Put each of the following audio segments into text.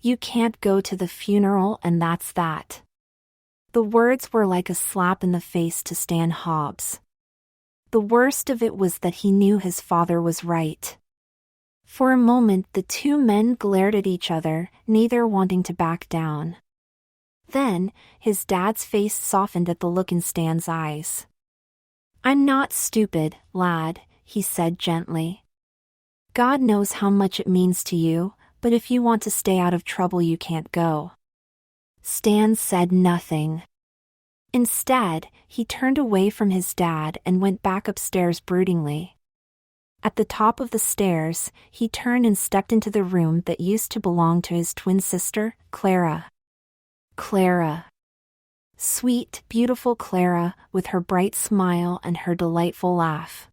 You can't go to the funeral and that's that. The words were like a slap in the face to Stan Hobbs. The worst of it was that he knew his father was right. For a moment the two men glared at each other, neither wanting to back down. Then, his dad's face softened at the look in Stan's eyes. "I'm not stupid, lad," he said gently. "God knows how much it means to you, but if you want to stay out of trouble you can't go." Stan said nothing. Instead, he turned away from his dad and went back upstairs broodingly. At the top of the stairs, he turned and stepped into the room that used to belong to his twin sister, Clara. Clara. Sweet, beautiful Clara, with her bright smile and her delightful laugh.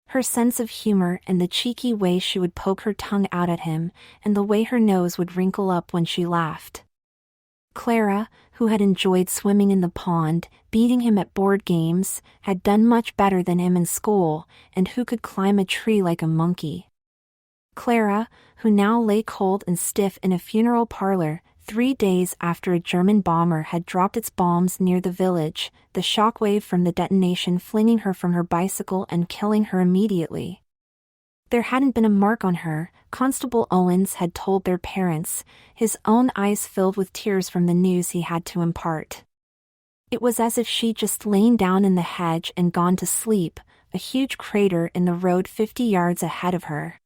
Her sense of humor and the cheeky way she would poke her tongue out at him, and the way her nose would wrinkle up when she laughed. Clara, who had enjoyed swimming in the pond, beating him at board games, had done much better than him in school, and who could climb a tree like a monkey. Clara, who now lay cold and stiff in a funeral parlor, 3 days after a German bomber had dropped its bombs near the village, the shockwave from the detonation flinging her from her bicycle and killing her immediately. There hadn't been a mark on her, Constable Owens had told their parents, his own eyes filled with tears from the news he had to impart. It was as if she'd just lain down in the hedge and gone to sleep, a huge crater in the road 50 yards ahead of her.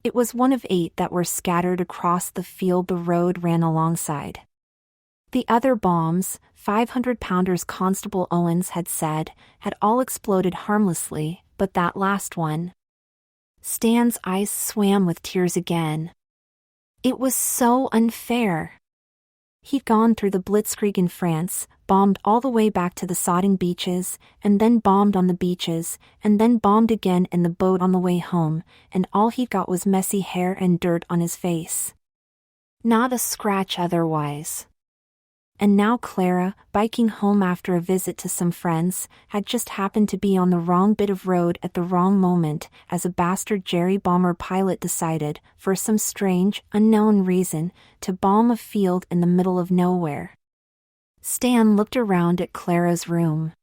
It was one of 8 that were scattered across the field the road ran alongside. The other bombs, 500-pounders Constable Owens had said, had all exploded harmlessly, but that last one. Stan's eyes swam with tears again. It was so unfair. He'd gone through the Blitzkrieg in France, bombed all the way back to the sodding beaches, and then bombed on the beaches, and then bombed again in the boat on the way home, and all he got was messy hair and dirt on his face. Not a scratch otherwise. And now Clara, biking home after a visit to some friends, had just happened to be on the wrong bit of road at the wrong moment, as a bastard Jerry bomber pilot decided, for some strange, unknown reason, to bomb a field in the middle of nowhere. Stan looked around at Clara's room.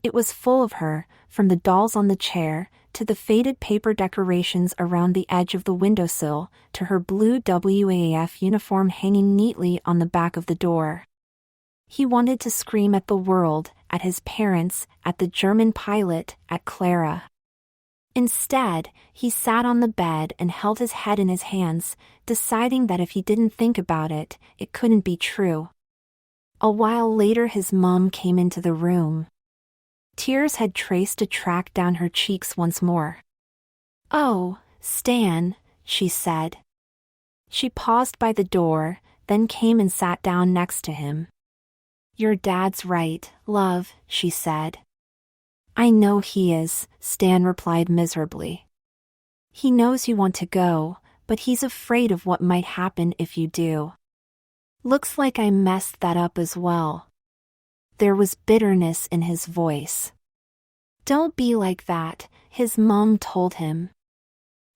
It was full of her, from the dolls on the chair, to the faded paper decorations around the edge of the windowsill, to her blue WAF uniform hanging neatly on the back of the door. He wanted to scream at the world, at his parents, at the German pilot, at Clara. Instead, he sat on the bed and held his head in his hands, deciding that if he didn't think about it, it couldn't be true. A while later his mom came into the room. Tears had traced a track down her cheeks once more. "Oh, Stan," she said. She paused by the door, then came and sat down next to him. "Your dad's right, love," she said. "I know he is," Stan replied miserably. "He knows you want to go, but he's afraid of what might happen if you do. Looks like I messed that up as well." There was bitterness in his voice. "Don't be like that," his mom told him.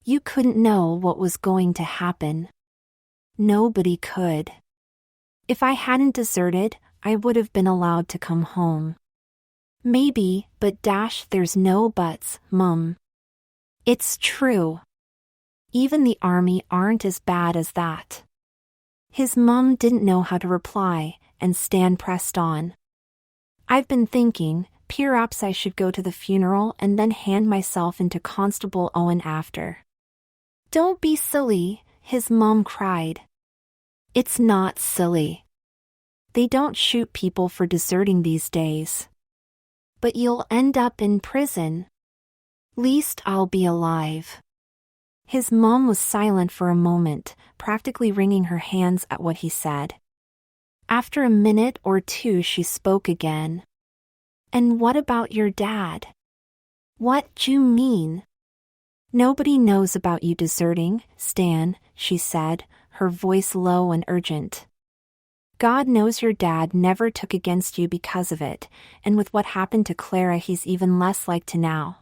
"You couldn't know what was going to happen. Nobody could. If I hadn't deserted, I would have been allowed to come home." "Maybe, but there's no buts, Mum. It's true. Even the army aren't as bad as that." His mum didn't know how to reply, and Stan pressed on. "I've been thinking, perhaps I should go to the funeral and then hand myself into Constable Owen after." "Don't be silly," his mum cried. "It's not silly. They don't shoot people for deserting these days. But you'll end up in prison. Least I'll be alive." His mom was silent for a moment, practically wringing her hands at what he said. After a minute or two she spoke again. "And what about your dad?" "What d'you mean?" "Nobody knows about you deserting, Stan," she said, her voice low and urgent. "God knows your dad never took against you because of it, and with what happened to Clara he's even less like to now.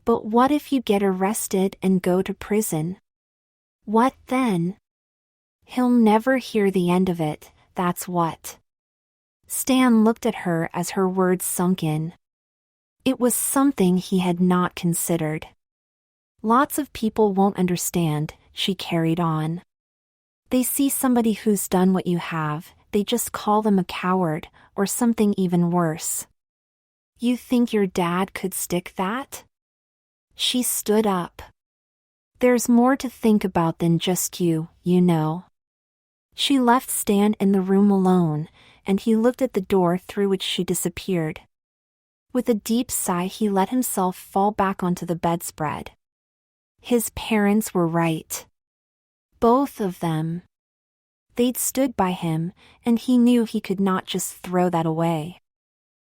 But what if you get arrested and go to prison? What then? He'll never hear the end of it, that's what. Stan looked at her as her words sunk in. It was something he had not considered. Lots of people won't understand, she carried on. They see somebody who's done what you have, they just call them a coward, or something even worse. You think your dad could stick that? She stood up. There's more to think about than just you know. She left Stan in the room alone, and he looked at the door through which she disappeared. With a deep sigh, he let himself fall back onto the bedspread. His parents were right. Both of them. They'd stood by him, and he knew he could not just throw that away.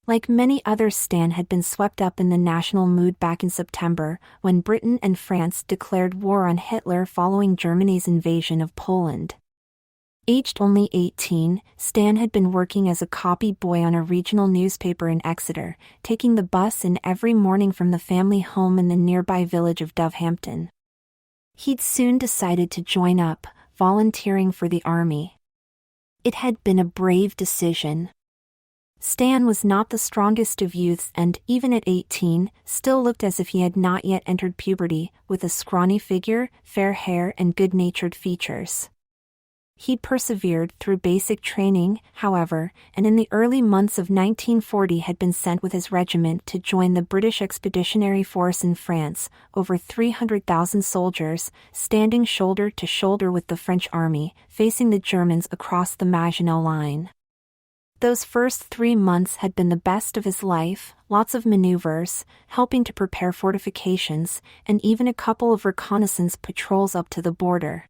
Like many others, Stan had been swept up in the national mood back in September, when Britain and France declared war on Hitler following Germany's invasion of Poland. Aged only 18, Stan had been working as a copy boy on a regional newspaper in Exeter, taking the bus in every morning from the family home in the nearby village of Dovehampton. He'd soon decided to join up, volunteering for the army. It had been a brave decision. Stan was not the strongest of youths and, even at 18, still looked as if he had not yet entered puberty, with a scrawny figure, fair hair and good-natured features. He persevered through basic training, however, and in the early months of 1940 had been sent with his regiment to join the British Expeditionary Force in France, over 300,000 soldiers, standing shoulder to shoulder with the French army, facing the Germans across the Maginot Line. Those first 3 months had been the best of his life, lots of maneuvers, helping to prepare fortifications, and even a couple of reconnaissance patrols up to the border.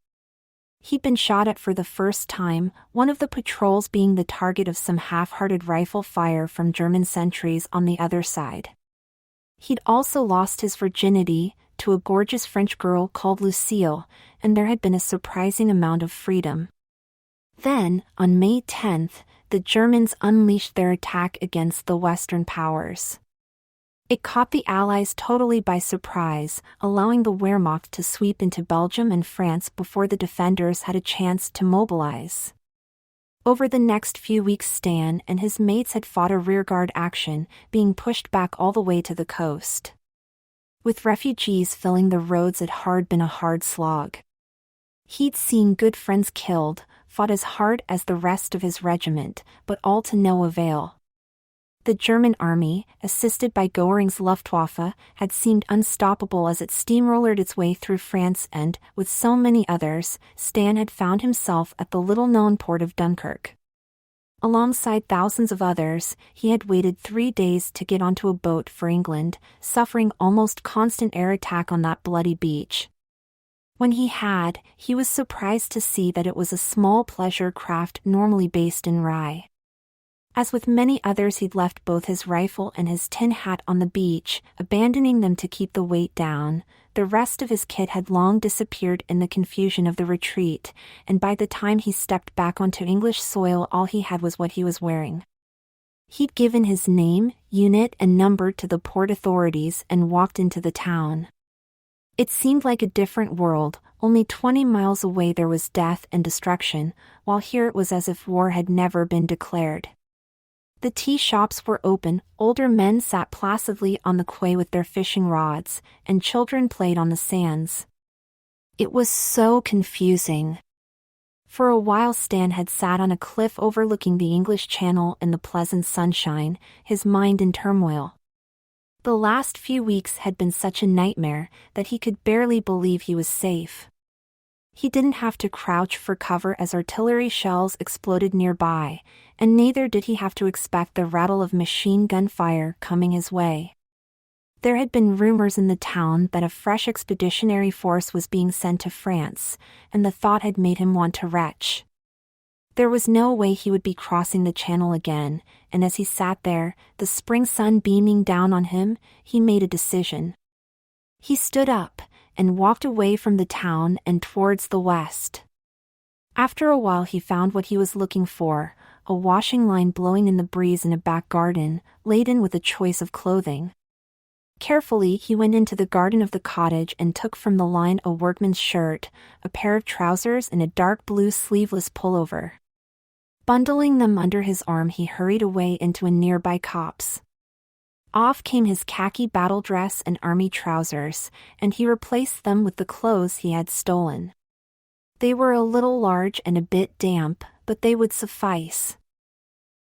He'd been shot at for the first time, one of the patrols being the target of some half-hearted rifle fire from German sentries on the other side. He'd also lost his virginity to a gorgeous French girl called Lucille, and there had been a surprising amount of freedom. Then, on May 10th, the Germans unleashed their attack against the Western powers. It caught the Allies totally by surprise, allowing the Wehrmacht to sweep into Belgium and France before the defenders had a chance to mobilize. Over the next few weeks, Stan and his mates had fought a rearguard action, being pushed back all the way to the coast. With refugees filling the roads, it had been a hard slog. He'd seen good friends killed, fought as hard as the rest of his regiment, but all to no avail. The German army, assisted by Göring's Luftwaffe, had seemed unstoppable as it steamrollered its way through France and, with so many others, Stan had found himself at the little-known port of Dunkirk. Alongside thousands of others, he had waited 3 days to get onto a boat for England, suffering almost constant air attack on that bloody beach. When he was surprised to see that it was a small pleasure craft normally based in Rye. As with many others, he'd left both his rifle and his tin hat on the beach, abandoning them to keep the weight down. The rest of his kit had long disappeared in the confusion of the retreat, and by the time he stepped back onto English soil, all he had was what he was wearing. He'd given his name, unit, and number to the port authorities and walked into the town. It seemed like a different world. Only 20 miles away there was death and destruction, while here it was as if war had never been declared. The tea shops were open, older men sat placidly on the quay with their fishing rods, and children played on the sands. It was so confusing. For a while Stan had sat on a cliff overlooking the English Channel in the pleasant sunshine, his mind in turmoil. The last few weeks had been such a nightmare that he could barely believe he was safe. He didn't have to crouch for cover as artillery shells exploded nearby, and neither did he have to expect the rattle of machine gun fire coming his way. There had been rumors in the town that a fresh expeditionary force was being sent to France, and the thought had made him want to retch. There was no way he would be crossing the channel again, and as he sat there, the spring sun beaming down on him, he made a decision. He stood up and walked away from the town and towards the west. After a while he found what he was looking for, a washing line blowing in the breeze in a back garden, laden with a choice of clothing. Carefully, he went into the garden of the cottage and took from the line a workman's shirt, a pair of trousers and a dark blue sleeveless pullover. Bundling them under his arm, he hurried away into a nearby copse. Off came his khaki battle dress and army trousers, and he replaced them with the clothes he had stolen. They were a little large and a bit damp, but they would suffice.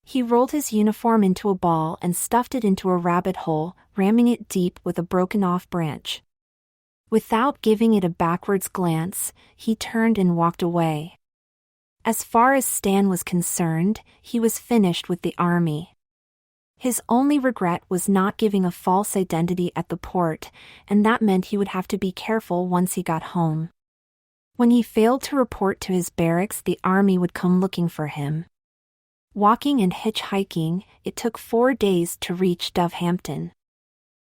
He rolled his uniform into a ball and stuffed it into a rabbit hole, ramming it deep with a broken-off branch. Without giving it a backwards glance, he turned and walked away. As far as Stan was concerned, he was finished with the army. His only regret was not giving a false identity at the port, and that meant he would have to be careful once he got home. When he failed to report to his barracks, the army would come looking for him. Walking and hitchhiking, it took 4 days to reach Dovehampton.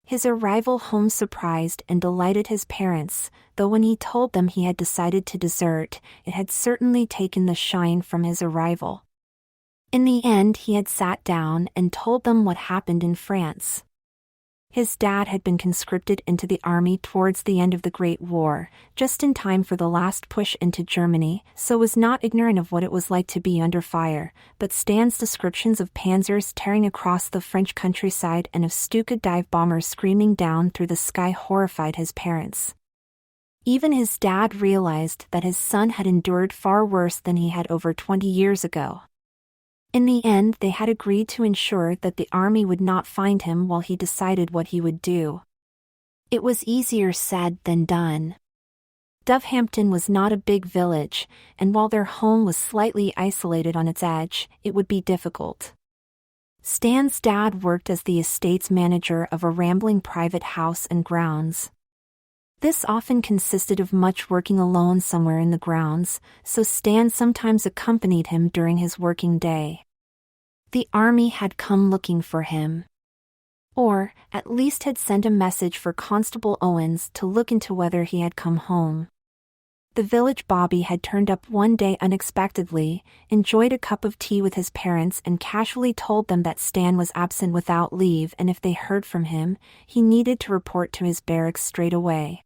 His arrival home surprised and delighted his parents, though when he told them he had decided to desert, it had certainly taken the shine from his arrival. In the end, he had sat down and told them what happened in France. His dad had been conscripted into the army towards the end of the Great War, just in time for the last push into Germany, so was not ignorant of what it was like to be under fire, but Stan's descriptions of panzers tearing across the French countryside and of Stuka dive bombers screaming down through the sky horrified his parents. Even his dad realized that his son had endured far worse than he had over 20 years ago. In the end, they had agreed to ensure that the army would not find him while he decided what he would do. It was easier said than done. Dovehampton was not a big village, and while their home was slightly isolated on its edge, it would be difficult. Stan's dad worked as the estate's manager of a rambling private house and grounds. This often consisted of Much working alone somewhere in the grounds, so Stan sometimes accompanied him during his working day. The army had come looking for him. Or, at least had sent a message for Constable Owens to look into whether he had come home. The village bobby had turned up one day unexpectedly, enjoyed a cup of tea with his parents and casually told them that Stan was absent without leave, and if they heard from him, he needed to report to his barracks straight away.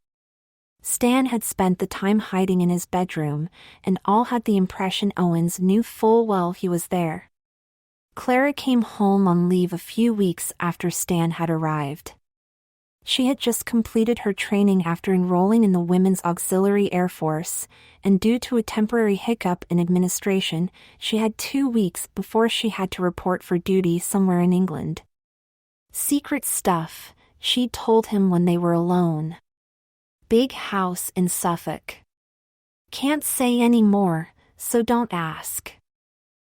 Stan had spent the time hiding in his bedroom, and all had the impression Owens knew full well he was there. Clara came home on leave a few weeks after Stan had arrived. She had just completed her training after enrolling in the Women's Auxiliary Air Force, and due to a temporary hiccup in administration, she had 2 weeks before she had to report for duty somewhere in England. Secret stuff, she told him when they were alone. Big house in Suffolk. Can't say any more, so don't ask.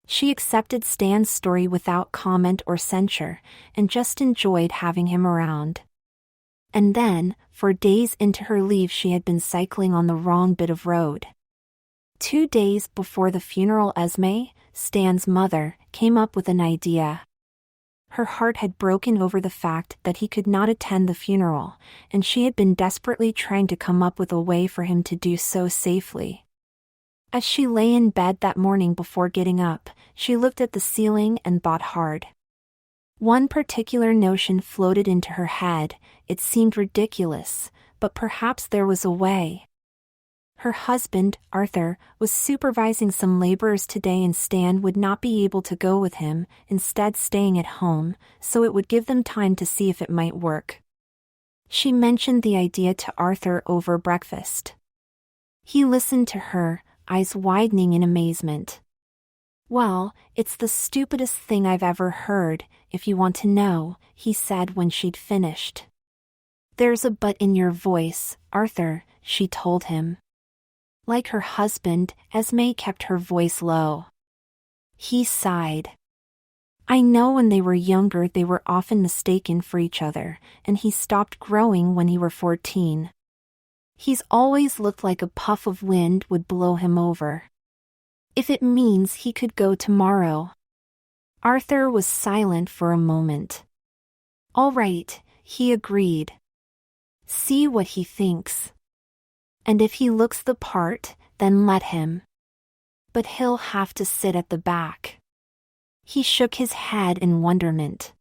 She accepted Stan's story without comment or censure, and just enjoyed having him around. And then, for days into her leave, she had been cycling on the wrong bit of road. 2 days before the funeral, Esme, Stan's mother, came up with an idea. Her heart had broken over the fact that he could not attend the funeral, and she had been desperately trying to come up with a way for him to do so safely. As she lay in bed that morning before getting up, she looked at the ceiling and thought hard. One particular notion floated into her head. It seemed ridiculous, but perhaps there was a way. Her husband, Arthur, was supervising some laborers today, and Stan would not be able to go with him, instead staying at home, so it would give them time to see if it might work. She mentioned the idea to Arthur over breakfast. He listened to her, eyes widening in amazement. "Well, it's the stupidest thing I've ever heard, if you want to know," he said when she'd finished. "There's a but in your voice, Arthur," she told him. Like her husband, Esme kept her voice low. He sighed. "I know when they were younger they were often mistaken for each other, and he stopped growing when he were 14. He's always looked like a puff of wind would blow him over. If it means he could go tomorrow." Arthur was silent for a moment. "All right," he agreed. "See what he thinks. And if he looks the part, then let him. But he'll have to sit at the back." He shook his head in wonderment.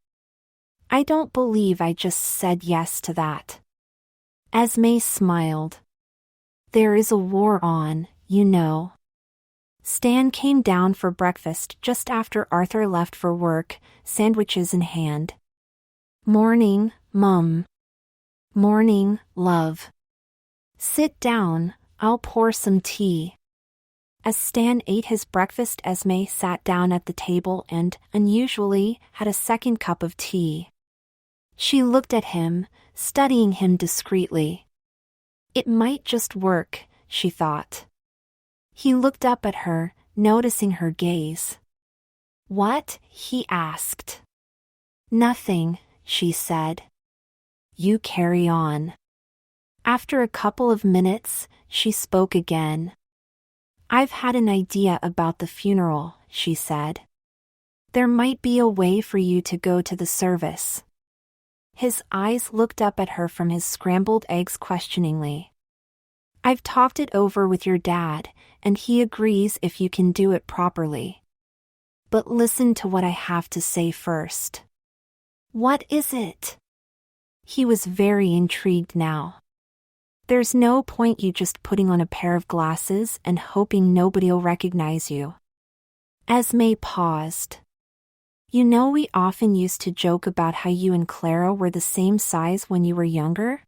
I don't believe I just said yes to that. Esme smiled. There is a war on, you know. Stan came down for breakfast just after Arthur left for work, sandwiches in hand. Morning, Mum. Morning, love. Sit down, I'll pour some tea. As Stan ate his breakfast, Esme sat down at the table and, unusually, had a second cup of tea. She looked at him, studying him discreetly. It might just work, she thought. He looked up at her, noticing her gaze. What? He asked. Nothing, she said. You carry on. After a couple of minutes, she spoke again. I've had an idea about the funeral, she said. There might be a way for you to go to the service. His eyes looked up at her from his scrambled eggs questioningly. I've talked it over with your dad, and he agrees if you can do it properly. But listen to what I have to say first. What is it? He was very intrigued now. There's no point you just putting on a pair of glasses and hoping nobody'll recognize you. Esme paused. You know, we often used to joke about how you and Clara were the same size when you were younger?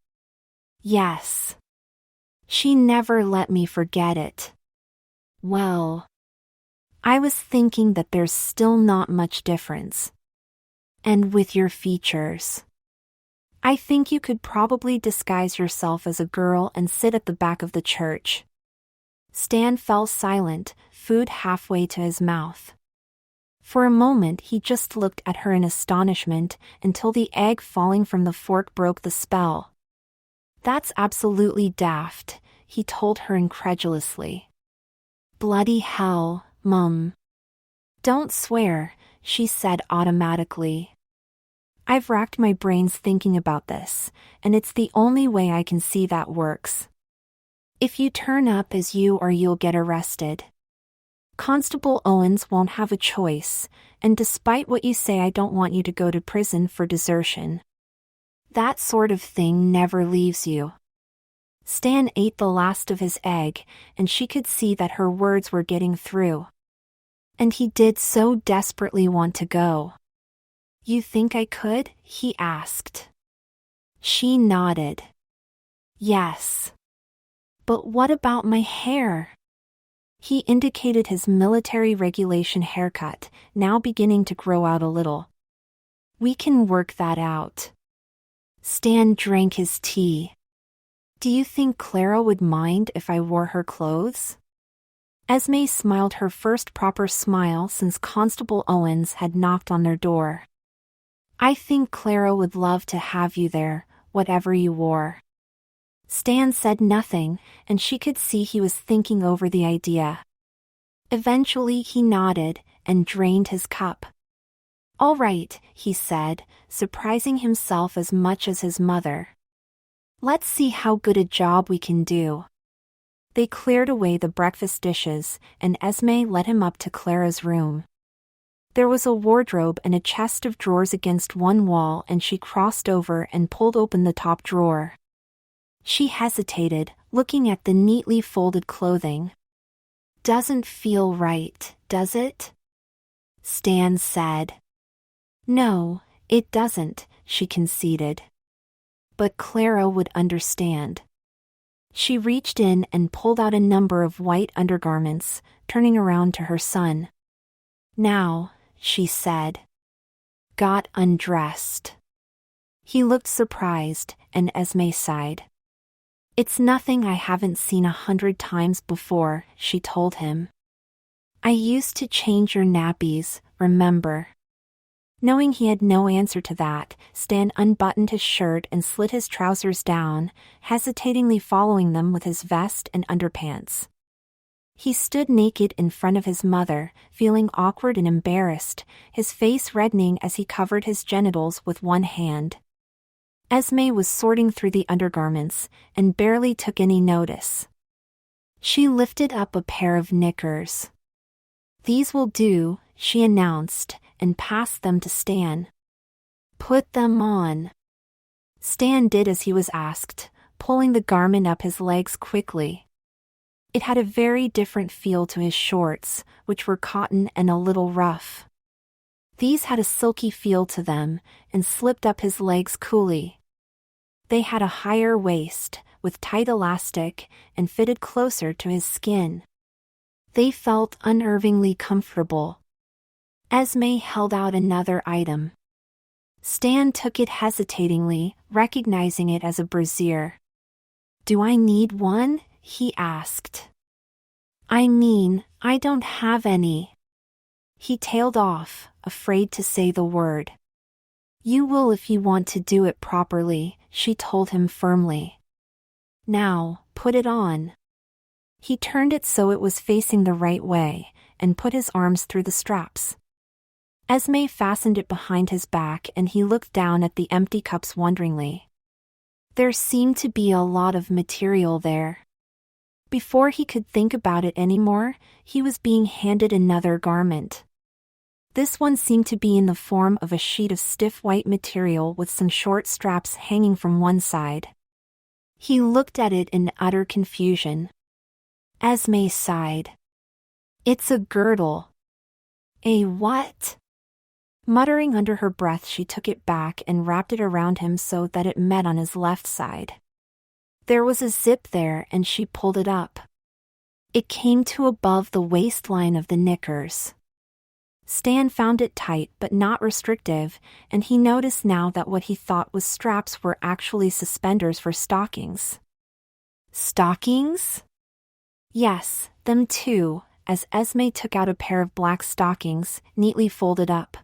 Yes. She never let me forget it. Well, I was thinking that there's still not much difference. And with your features. I think you could probably disguise yourself as a girl and sit at the back of the church. Stan fell silent, food halfway to his mouth. For a moment he just looked at her in astonishment until the egg falling from the fork broke the spell. That's absolutely daft, he told her incredulously. Bloody hell, Mum. Don't swear, she said automatically. I've racked my brains thinking about this, and it's the only way I can see that works. If you turn up as you are, you'll get arrested. Constable Owens won't have a choice, and despite what you say, I don't want you to go to prison for desertion. That sort of thing never leaves you. Stan ate the last of his egg, and she could see that her words were getting through. And he did so desperately want to go. You think I could? He asked. She nodded. Yes. But what about my hair? He indicated his military regulation haircut, now beginning to grow out a little. We can work that out. Stan drank his tea. Do you think Clara would mind if I wore her clothes? Esme smiled her first proper smile since Constable Owens had knocked on their door. I think Clara would love to have you there, whatever you wore. Stan said nothing, and she could see he was thinking over the idea. Eventually he nodded and drained his cup. All right, he said, surprising himself as much as his mother. Let's see how good a job we can do. They cleared away the breakfast dishes, and Esme led him up to Clara's room. There was a wardrobe and a chest of drawers against one wall, and she crossed over and pulled open the top drawer. She hesitated, looking at the neatly folded clothing. Doesn't feel right, does it? Stan said. No, it doesn't, she conceded. But Clara would understand. She reached in and pulled out a number of white undergarments, turning around to her son. Now, she said. Got undressed. He looked surprised, and Esme sighed. It's nothing I haven't seen 100 times before, she told him. I used to change your nappies, remember? Knowing he had no answer to that, Stan unbuttoned his shirt and slid his trousers down, hesitatingly following them with his vest and underpants. He stood naked in front of his mother, feeling awkward and embarrassed, his face reddening as he covered his genitals with one hand. Esme was sorting through the undergarments, and barely took any notice. She lifted up a pair of knickers. These will do, she announced, and passed them to Stan. Put them on. Stan did as he was asked, pulling the garment up his legs quickly. It had a very different feel to his shorts, which were cotton and a little rough. These had a silky feel to them, and slipped up his legs coolly. They had a higher waist, with tight elastic, and fitted closer to his skin. They felt unnervingly comfortable. Esme held out another item. Stan took it hesitatingly, recognizing it as a brassiere. "Do I need one?" he asked. "I mean, I don't have any." He tailed off, afraid to say the word. "You will if you want to do it properly," she told him firmly. "Now, put it on." He turned it so it was facing the right way, and put his arms through the straps. Esme fastened it behind his back and he looked down at the empty cups wonderingly. There seemed to be a lot of material there. Before he could think about it anymore, he was being handed another garment. This one seemed to be in the form of a sheet of stiff white material with some short straps hanging from one side. He looked at it in utter confusion. Esme sighed. "It's a girdle." "A what?" Muttering under her breath, she took it back and wrapped it around him so that it met on his left side. There was a zip there and she pulled it up. It came to above the waistline of the knickers. Stan found it tight but not restrictive, and he noticed now that what he thought was straps were actually suspenders for stockings. Stockings? Yes, them too, as Esme took out a pair of black stockings, neatly folded up.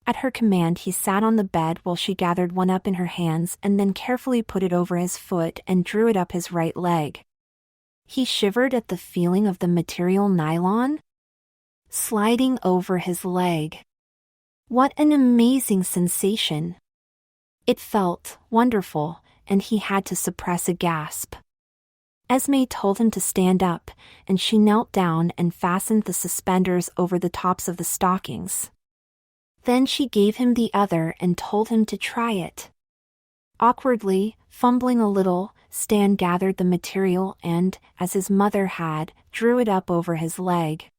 At her command, he sat on the bed while she gathered one up in her hands and then carefully put it over his foot and drew it up his right leg. He shivered at the feeling of the material nylon sliding over his leg. What an amazing sensation! It felt wonderful, and he had to suppress a gasp. Esme told him to stand up, and she knelt down and fastened the suspenders over the tops of the stockings. Then she gave him the other and told him to try it. Awkwardly, fumbling a little, Stan gathered the material and, as his mother had, drew it up over his leg.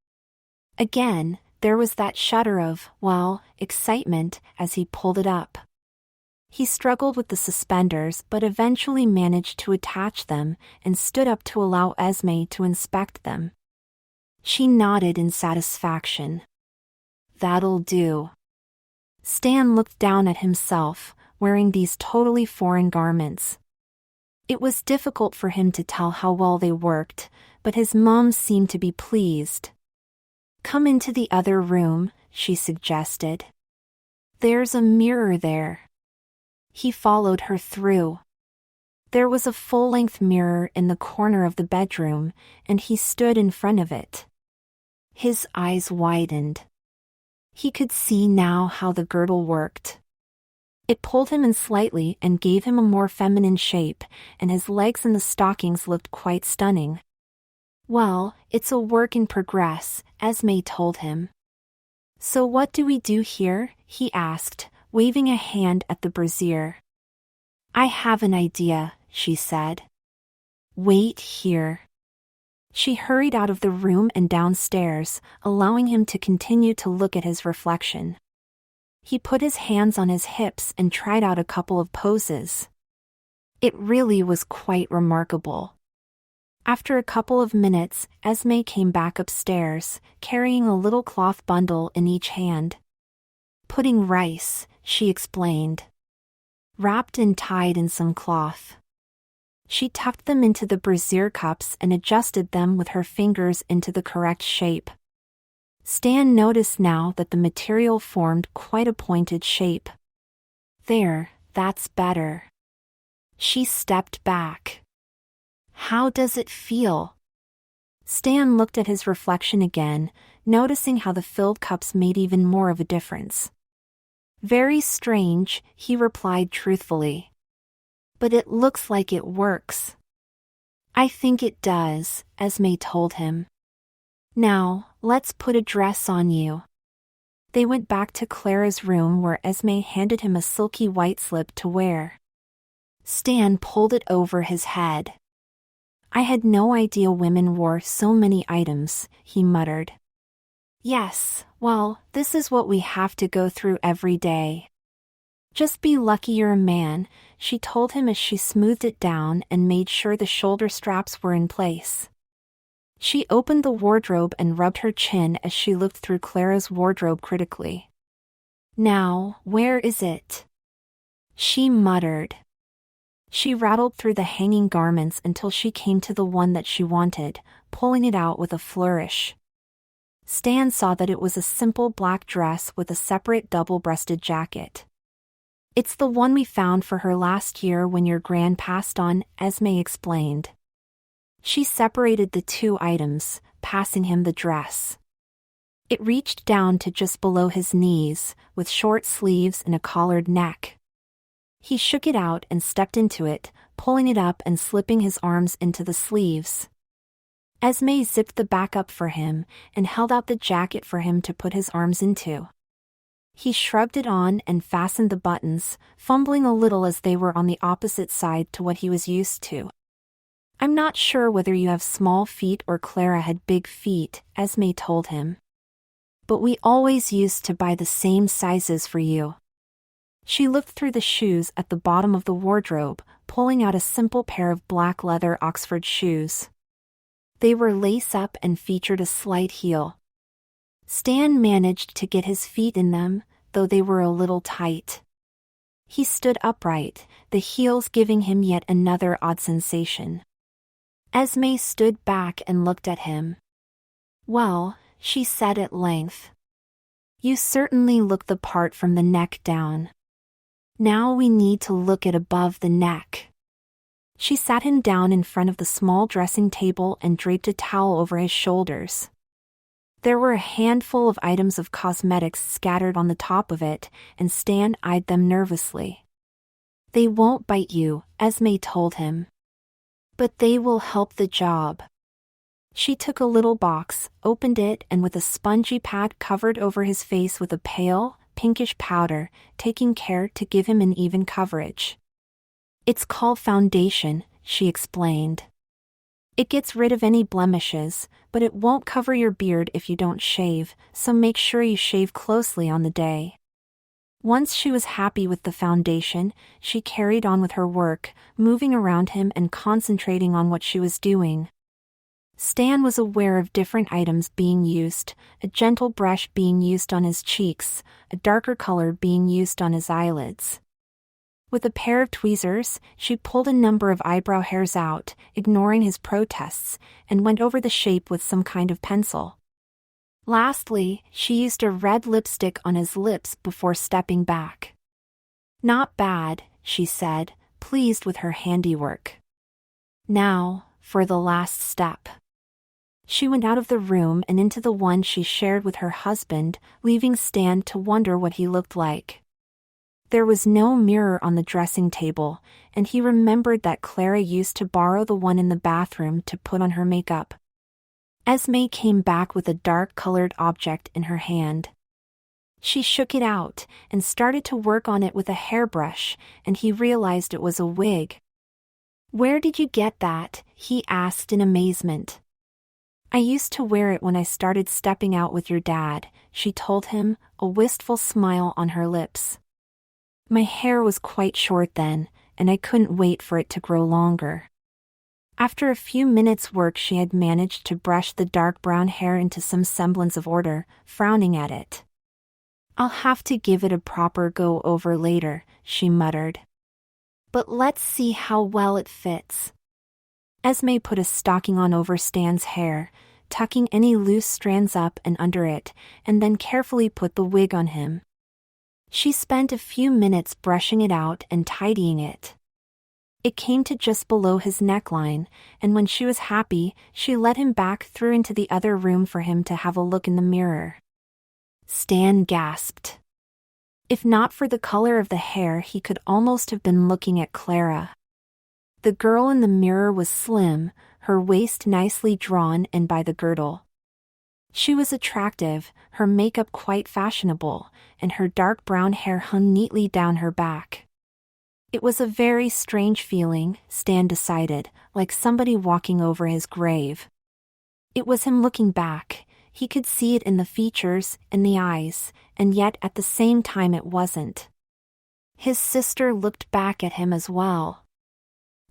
Again, there was that shudder of, well, excitement as he pulled it up. He struggled with the suspenders but eventually managed to attach them and stood up to allow Esme to inspect them. She nodded in satisfaction. "That'll do." Stan looked down at himself, wearing these totally foreign garments. It was difficult for him to tell how well they worked, but his mom seemed to be pleased. "Come into the other room," she suggested. "There's a mirror there." He followed her through. There was a full-length mirror in the corner of the bedroom, and he stood in front of it. His eyes widened. He could see now how the girdle worked. It pulled him in slightly and gave him a more feminine shape, and his legs in the stockings looked quite stunning. "Well, it's a work in progress," Esme told him. "So what do we do here?" he asked, waving a hand at the brassiere. "I have an idea," she said. "Wait here." She hurried out of the room and downstairs, allowing him to continue to look at his reflection. He put his hands on his hips and tried out a couple of poses. It really was quite remarkable. After a couple of minutes, Esme came back upstairs, carrying a little cloth bundle in each hand. "Putting rice," she explained. "Wrapped and tied in some cloth." She tucked them into the brassiere cups and adjusted them with her fingers into the correct shape. Stan noticed now that the material formed quite a pointed shape. "There, that's better." She stepped back. "How does it feel?" Stan looked at his reflection again, noticing how the filled cups made even more of a difference. "Very strange," he replied truthfully. "But it looks like it works." "I think it does," Esme told him. "Now, let's put a dress on you." They went back to Clara's room where Esme handed him a silky white slip to wear. Stan pulled it over his head. "I had no idea women wore so many items," he muttered. "Yes, well, this is what we have to go through every day. Just be lucky you're a man," she told him as she smoothed it down and made sure the shoulder straps were in place. She opened the wardrobe and rubbed her chin as she looked through Clara's wardrobe critically. "Now, where is it?" she muttered. She rattled through the hanging garments until she came to the one that she wanted, pulling it out with a flourish. Stan saw that it was a simple black dress with a separate double-breasted jacket. "It's the one we found for her last year when your gran passed on," Esme explained. She separated the two items, passing him the dress. It reached down to just below his knees, with short sleeves and a collared neck. He shook it out and stepped into it, pulling it up and slipping his arms into the sleeves. Esme zipped the back up for him and held out the jacket for him to put his arms into. He shrugged it on and fastened the buttons, fumbling a little as they were on the opposite side to what he was used to. "I'm not sure whether you have small feet or Clara had big feet," Esme told him. "But we always used to buy the same sizes for you." She looked through the shoes at the bottom of the wardrobe, pulling out a simple pair of black leather Oxford shoes. They were lace-up and featured a slight heel. Stan managed to get his feet in them, though they were a little tight. He stood upright, the heels giving him yet another odd sensation. Esme stood back and looked at him. "Well," she said at length, "you certainly look the part from the neck down. Now we need to look at above the neck." She sat him down in front of the small dressing table and draped a towel over his shoulders. There were a handful of items of cosmetics scattered on the top of it, and Stan eyed them nervously. "They won't bite you," Esme told him. "But they will help the job." She took a little box, opened it, and with a spongy pad covered over his face with a pale, pinkish powder, taking care to give him an even coverage. "It's called foundation," she explained. "It gets rid of any blemishes, but it won't cover your beard if you don't shave, so make sure you shave closely on the day." Once she was happy with the foundation, she carried on with her work, moving around him and concentrating on what she was doing. Stan was aware of different items being used, a gentle brush being used on his cheeks, a darker color being used on his eyelids. With a pair of tweezers, she pulled a number of eyebrow hairs out, ignoring his protests, and went over the shape with some kind of pencil. Lastly, she used a red lipstick on his lips before stepping back. "Not bad," she said, pleased with her handiwork. "Now, for the last step." She went out of the room and into the one she shared with her husband, leaving Stan to wonder what he looked like. There was no mirror on the dressing table, and he remembered that Clara used to borrow the one in the bathroom to put on her makeup. Esme came back with a dark-colored object in her hand. She shook it out and started to work on it with a hairbrush, and he realized it was a wig. "Where did you get that?" he asked in amazement. "I used to wear it when I started stepping out with your dad," she told him, a wistful smile on her lips. "My hair was quite short then, and I couldn't wait for it to grow longer." After a few minutes' work, she had managed to brush the dark brown hair into some semblance of order, frowning at it. "I'll have to give it a proper go-over later," she muttered. "But let's see how well it fits." Esme put a stocking on over Stan's hair, tucking any loose strands up and under it, and then carefully put the wig on him. She spent a few minutes brushing it out and tidying it. It came to just below his neckline, and when she was happy, she led him back through into the other room for him to have a look in the mirror. Stan gasped. If not for the color of the hair, he could almost have been looking at Clara. The girl in the mirror was slim, her waist nicely drawn and by the girdle. She was attractive, her makeup quite fashionable, and her dark brown hair hung neatly down her back. It was a very strange feeling, Stan decided, like somebody walking over his grave. It was him looking back. He could see it in the features, in the eyes, and yet at the same time it wasn't. His sister looked back at him as well.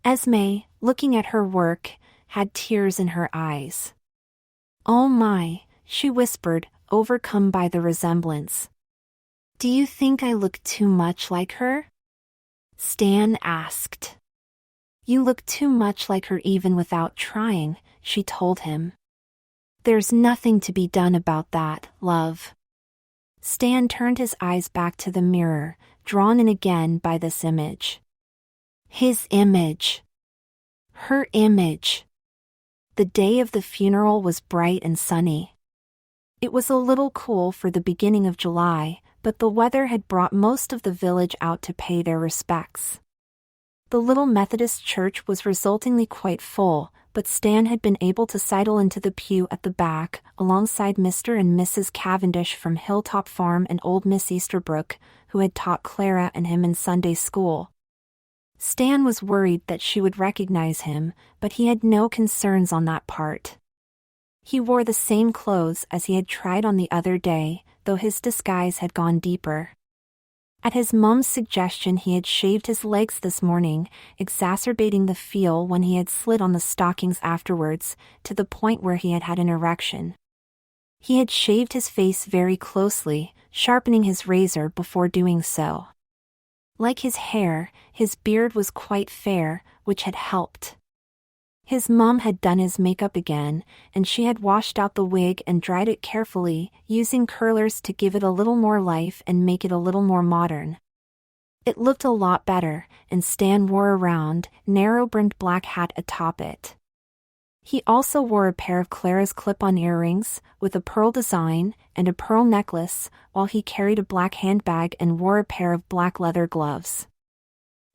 Esme, looking at her work, had tears in her eyes. "Oh my," she whispered, overcome by the resemblance. "Do you think I look too much like her?" Stan asked. "You look too much like her even without trying," she told him. "There's nothing to be done about that, love." Stan turned his eyes back to the mirror, drawn in again by this image. His image. Her image. The day of the funeral was bright and sunny. It was a little cool for the beginning of July, but the weather had brought most of the village out to pay their respects. The little Methodist church was resultingly quite full, but Stan had been able to sidle into the pew at the back, alongside Mr. and Mrs. Cavendish from Hilltop Farm and old Miss Easterbrook, who had taught Clara and him in Sunday school. Stan was worried that she would recognize him, but he had no concerns on that part. He wore the same clothes as he had tried on the other day, though his disguise had gone deeper. At his mom's suggestion he had shaved his legs this morning, exacerbating the feel when he had slid on the stockings afterwards, to the point where he had had an erection. He had shaved his face very closely, sharpening his razor before doing so. Like his hair, his beard was quite fair, which had helped. His mom had done his makeup again, and she had washed out the wig and dried it carefully, using curlers to give it a little more life and make it a little more modern. It looked a lot better, and Stan wore a round, narrow-brimmed black hat atop it. He also wore a pair of Clara's clip-on earrings, with a pearl design, and a pearl necklace, while he carried a black handbag and wore a pair of black leather gloves.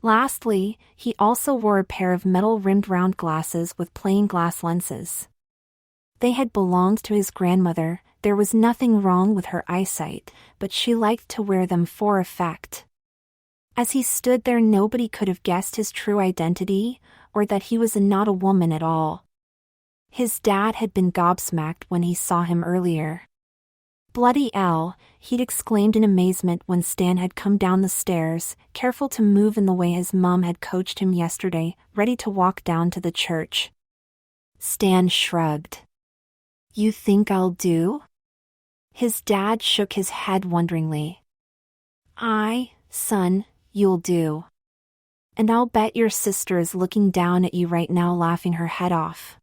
Lastly, he also wore a pair of metal-rimmed round glasses with plain glass lenses. They had belonged to his grandmother. There was nothing wrong with her eyesight, but she liked to wear them for effect. As he stood there, nobody could have guessed his true identity, or that he was not a woman at all. His dad had been gobsmacked when he saw him earlier. "Bloody hell," he'd exclaimed in amazement when Stan had come down the stairs, careful to move in the way his mom had coached him yesterday, ready to walk down to the church. Stan shrugged. "You think I'll do?" His dad shook his head wonderingly. "Aye, son, you'll do. And I'll bet your sister is looking down at you right now laughing her head off."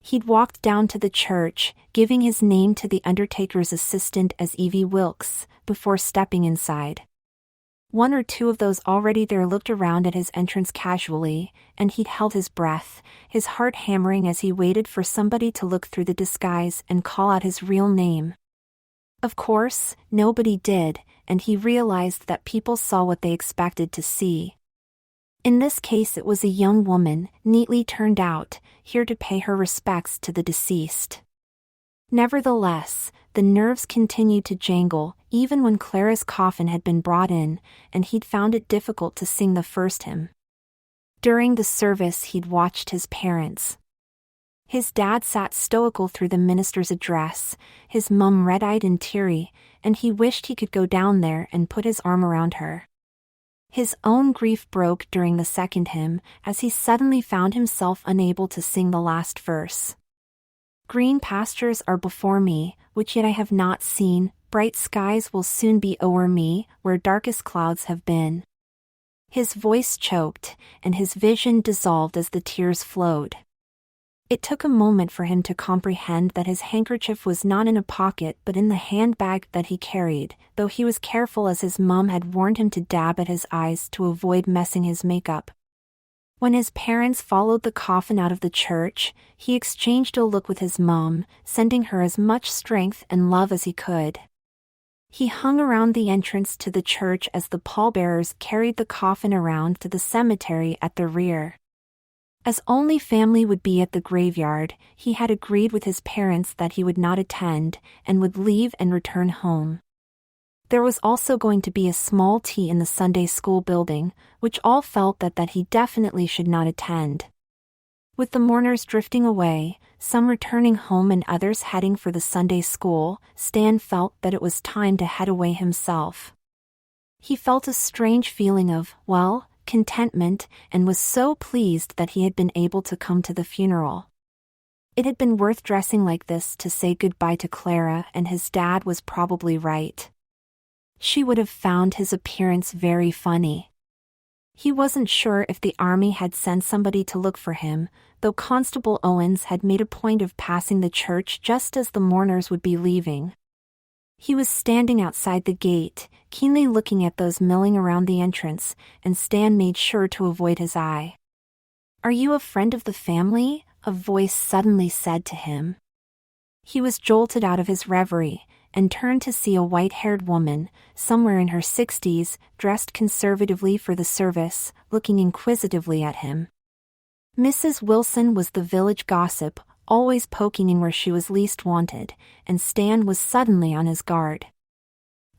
He'd walked down to the church, giving his name to the undertaker's assistant as Evie Wilkes, before stepping inside. One or two of those already there looked around at his entrance casually, and he'd held his breath, his heart hammering as he waited for somebody to look through the disguise and call out his real name. Of course, nobody did, and he realized that people saw what they expected to see. In this case it was a young woman, neatly turned out, here to pay her respects to the deceased. Nevertheless, the nerves continued to jangle, even when Clara's coffin had been brought in, and he'd found it difficult to sing the first hymn. During the service he'd watched his parents. His dad sat stoical through the minister's address, his mum red-eyed and teary, and he wished he could go down there and put his arm around her. His own grief broke during the second hymn, as he suddenly found himself unable to sing the last verse. "Green pastures are before me, which yet I have not seen, bright skies will soon be o'er me, where darkest clouds have been." His voice choked, and his vision dissolved as the tears flowed. It took a moment for him to comprehend that his handkerchief was not in a pocket but in the handbag that he carried, though he was careful as his mom had warned him to dab at his eyes to avoid messing his makeup. When his parents followed the coffin out of the church, he exchanged a look with his mom, sending her as much strength and love as he could. He hung around the entrance to the church as the pallbearers carried the coffin around to the cemetery at the rear. As only family would be at the graveyard, he had agreed with his parents that he would not attend, and would leave and return home. There was also going to be a small tea in the Sunday school building, which all felt that he definitely should not attend. With the mourners drifting away, some returning home and others heading for the Sunday school, Stan felt that it was time to head away himself. He felt a strange feeling of, contentment, and was so pleased that he had been able to come to the funeral. It had been worth dressing like this to say goodbye to Clara, and his dad was probably right. She would have found his appearance very funny. He wasn't sure if the army had sent somebody to look for him, though Constable Owens had made a point of passing the church just as the mourners would be leaving. He was standing outside the gate, keenly looking at those milling around the entrance, and Stan made sure to avoid his eye. "Are you a friend of the family?" a voice suddenly said to him. He was jolted out of his reverie, and turned to see a white-haired woman, somewhere in her 60s, dressed conservatively for the service, looking inquisitively at him. Mrs. Wilson was the village gossip, always poking in where she was least wanted, and Stan was suddenly on his guard.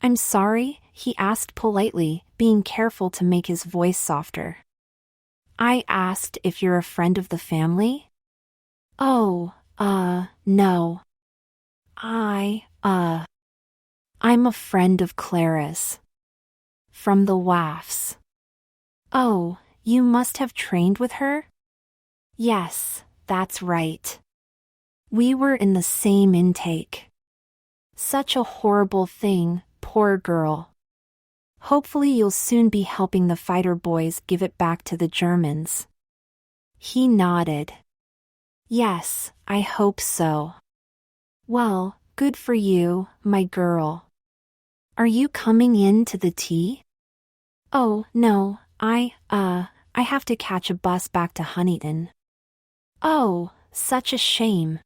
"I'm sorry," he asked politely, being careful to make his voice softer. "I asked if you're a friend of the family?" "Oh, no. I'm a friend of Clara's. From the WAFs." "Oh, you must have trained with her?" "Yes, that's right. We were in the same intake. Such a horrible thing, poor girl. Hopefully you'll soon be helping the fighter boys give it back to the Germans." He nodded. "Yes, I hope so." "Well, good for you, my girl. Are you coming in to the tea?" "Oh, no, I have to catch a bus back to Huntington." "Oh, such a shame.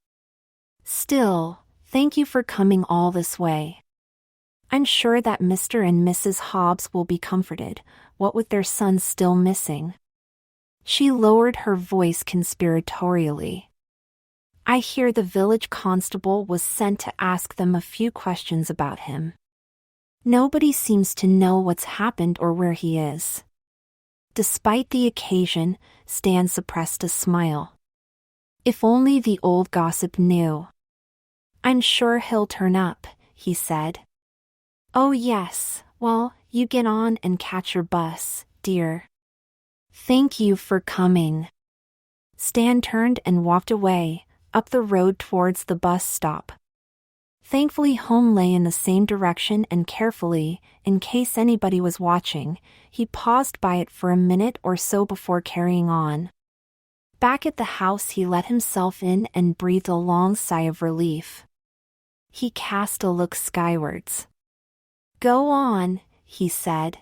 Still, thank you for coming all this way. I'm sure that Mr. and Mrs. Hobbs will be comforted, what with their son still missing." She lowered her voice conspiratorially. "I hear the village constable was sent to ask them a few questions about him. Nobody seems to know what's happened or where he is." Despite the occasion, Stan suppressed a smile. If only the old gossip knew. "I'm sure he'll turn up," he said. "Oh yes, well, you get on and catch your bus, dear." "Thank you for coming." Stan turned and walked away, up the road towards the bus stop. Thankfully home lay in the same direction, and carefully, in case anybody was watching, he paused by it for a minute or so before carrying on. Back at the house he let himself in and breathed a long sigh of relief. He cast a look skywards. "Go on," he said.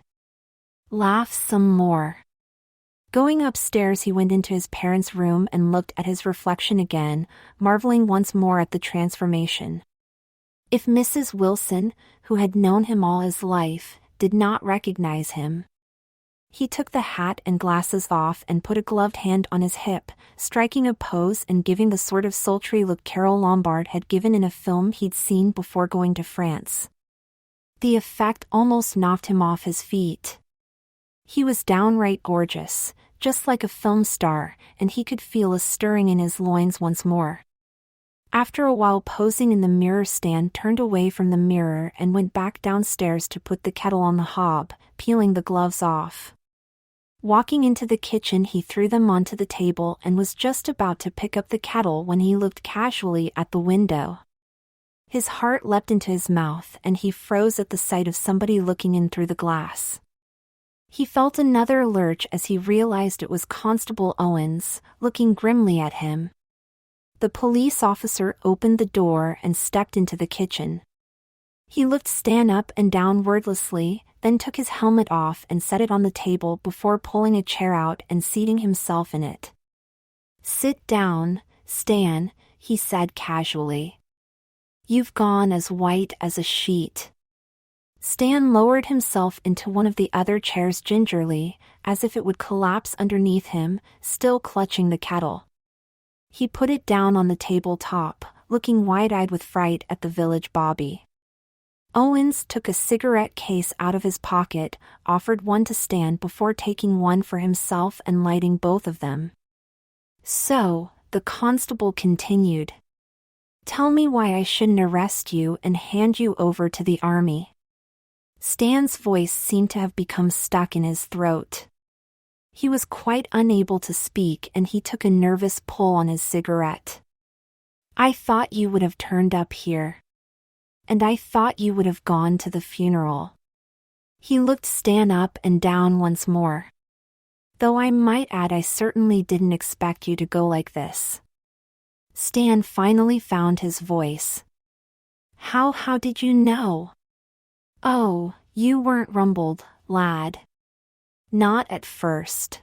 "Laugh some more." Going upstairs he went into his parents' room and looked at his reflection again, marveling once more at the transformation. If Mrs. Wilson, who had known him all his life, did not recognize him. He took the hat and glasses off and put a gloved hand on his hip, striking a pose and giving the sort of sultry look Carole Lombard had given in a film he'd seen before going to France. The effect almost knocked him off his feet. He was downright gorgeous, just like a film star, and he could feel a stirring in his loins once more. After a while posing in the mirror, Stan turned away from the mirror and went back downstairs to put the kettle on the hob, peeling the gloves off. Walking into the kitchen he threw them onto the table and was just about to pick up the kettle when he looked casually at the window. His heart leapt into his mouth and he froze at the sight of somebody looking in through the glass. He felt another lurch as he realized it was Constable Owens, looking grimly at him. The police officer opened the door and stepped into the kitchen. He looked Stan up and down wordlessly, then took his helmet off and set it on the table before pulling a chair out and seating himself in it. "Sit down, Stan," he said casually. "You've gone as white as a sheet." Stan lowered himself into one of the other chairs gingerly, as if it would collapse underneath him, still clutching the kettle. He put it down on the tabletop, looking wide-eyed with fright at the village Bobby. Owens took a cigarette case out of his pocket, offered one to Stan before taking one for himself and lighting both of them. "So," the constable continued, "tell me why I shouldn't arrest you and hand you over to the army." Stan's voice seemed to have become stuck in his throat. He was quite unable to speak and he took a nervous pull on his cigarette. "I thought you would have turned up here. And I thought you would have gone to the funeral." He looked Stan up and down once more. "Though I might add I certainly didn't expect you to go like this." Stan finally found his voice. How did you know?" "Oh, you weren't rumbled, lad." "Not at first.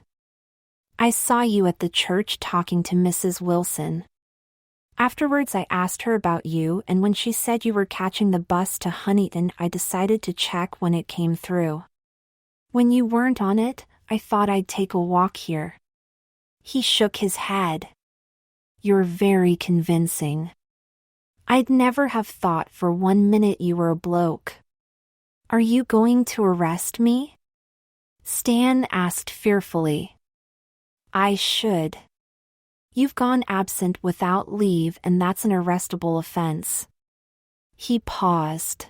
I saw you at the church talking to Mrs. Wilson. Afterwards I asked her about you, and when she said you were catching the bus to Huntington, I decided to check when it came through. When you weren't on it, I thought I'd take a walk here." He shook his head. "You're very convincing. I'd never have thought for 1 minute you were a bloke." "Are you going to arrest me?" Stan asked fearfully. "I should. You've gone absent without leave and that's an arrestable offense." He paused.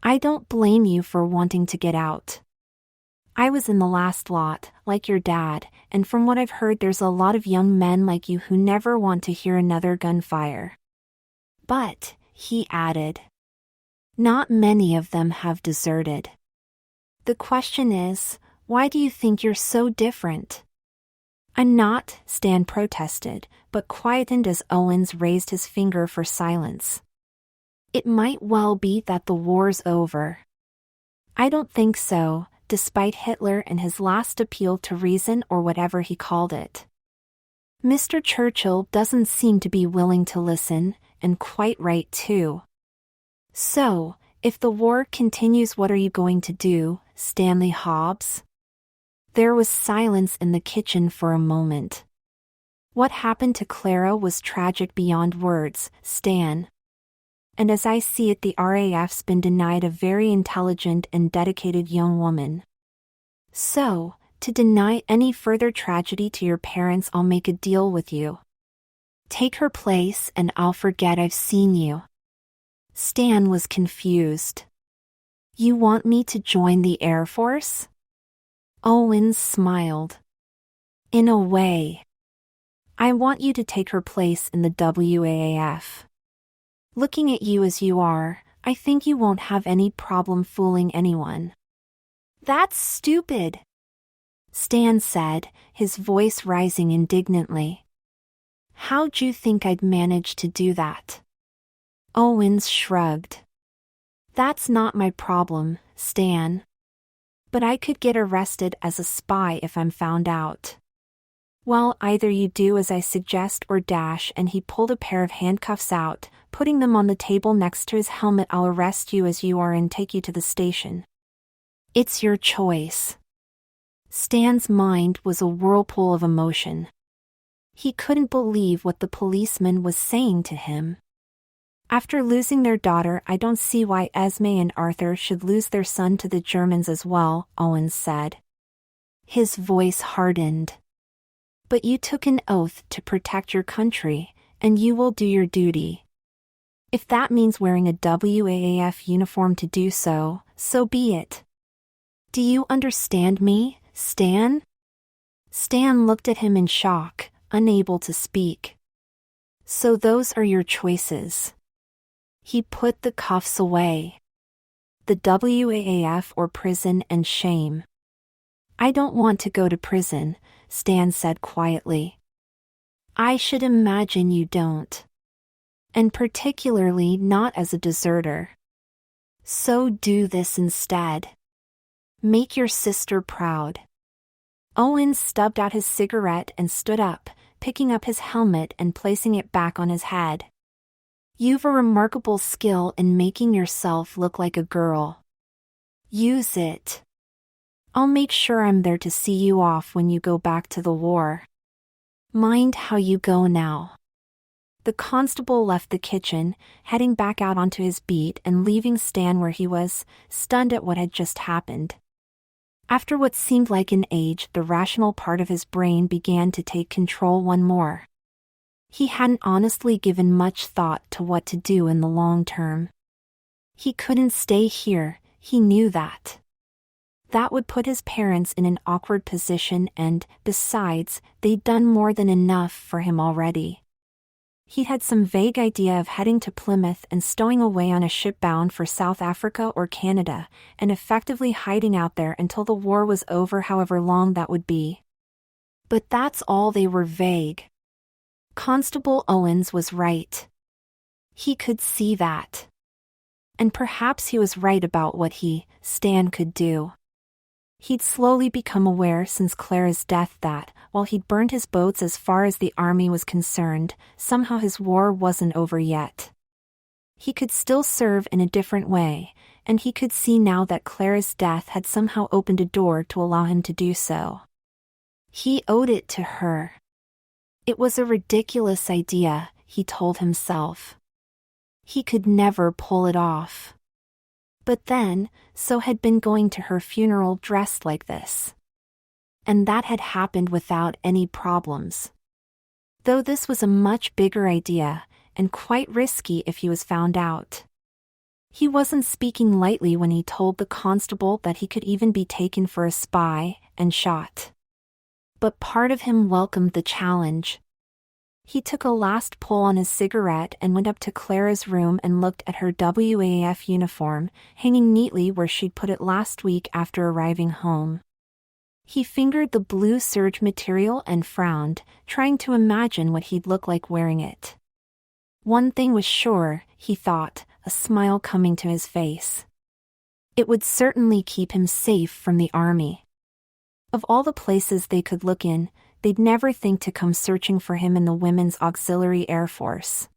"I don't blame you for wanting to get out. I was in the last lot, like your dad, and from what I've heard there's a lot of young men like you who never want to hear another gunfire. But," he added, "not many of them have deserted. The question is, why do you think you're so different?" "I'm not," Stan protested, but quietened as Owens raised his finger for silence. "It might well be that the war's over." "I don't think so, despite Hitler and his last appeal to reason or whatever he called it. Mr. Churchill doesn't seem to be willing to listen, and quite right too. So, if the war continues, what are you going to do, Stanley Hobbs?" There was silence in the kitchen for a moment. "What happened to Clara was tragic beyond words, Stan. And as I see it, the RAF's been denied a very intelligent and dedicated young woman. So, to deny any further tragedy to your parents, I'll make a deal with you. Take her place and I'll forget I've seen you." Stan was confused. "You want me to join the Air Force?" Owens smiled. "In a way. I want you to take her place in the WAAF. Looking at you as you are, I think you won't have any problem fooling anyone." "That's stupid," Stan said, his voice rising indignantly. "How'd you think I'd manage to do that?" Owens shrugged. "That's not my problem, Stan. But I could get arrested as a spy if I'm found out." "Well, either you do as I suggest or dash," and he pulled a pair of handcuffs out, putting them on the table next to his helmet. "I'll arrest you as you are and take you to the station. It's your choice." Stan's mind was a whirlpool of emotion. He couldn't believe what the policeman was saying to him. After losing their daughter, I don't see why Esme and Arthur should lose their son to the Germans as well, Owens said. His voice hardened. "But you took an oath to protect your country, and you will do your duty. If that means wearing a WAAF uniform to do so, so be it. Do you understand me, Stan?" Stan looked at him in shock, unable to speak. "So those are your choices." He put the cuffs away. "The WAAF or prison and shame." "I don't want to go to prison," Stan said quietly. "I should imagine you don't. And particularly not as a deserter. So do this instead. Make your sister proud." Owens stubbed out his cigarette and stood up, picking up his helmet and placing it back on his head. "You've a remarkable skill in making yourself look like a girl. Use it. I'll make sure I'm there to see you off when you go back to the war. Mind how you go now." The constable left the kitchen, heading back out onto his beat and leaving Stan where he was, stunned at what had just happened. After what seemed like an age, the rational part of his brain began to take control once more. He hadn't honestly given much thought to what to do in the long term. He couldn't stay here, he knew that. That would put his parents in an awkward position and, besides, they'd done more than enough for him already. He had some vague idea of heading to Plymouth and stowing away on a ship bound for South Africa or Canada, and effectively hiding out there until the war was over, however long that would be. But that's all they were vague. Constable Owens was right. He could see that. And perhaps he was right about what Stan could do. He'd slowly become aware since Clara's death that, while he'd burned his boats as far as the army was concerned, somehow his war wasn't over yet. He could still serve in a different way, and he could see now that Clara's death had somehow opened a door to allow him to do so. He owed it to her. It was a ridiculous idea, he told himself. He could never pull it off. But then, so had been going to her funeral dressed like this. And that had happened without any problems. Though this was a much bigger idea, and quite risky if he was found out. He wasn't speaking lightly when he told the constable that he could even be taken for a spy and shot. But part of him welcomed the challenge. He took a last pull on his cigarette and went up to Clara's room and looked at her WAF uniform, hanging neatly where she'd put it last week after arriving home. He fingered the blue serge material and frowned, trying to imagine what he'd look like wearing it. One thing was sure, he thought, a smile coming to his face. It would certainly keep him safe from the army. Of all the places they could look in, they'd never think to come searching for him in the Women's Auxiliary Air Force.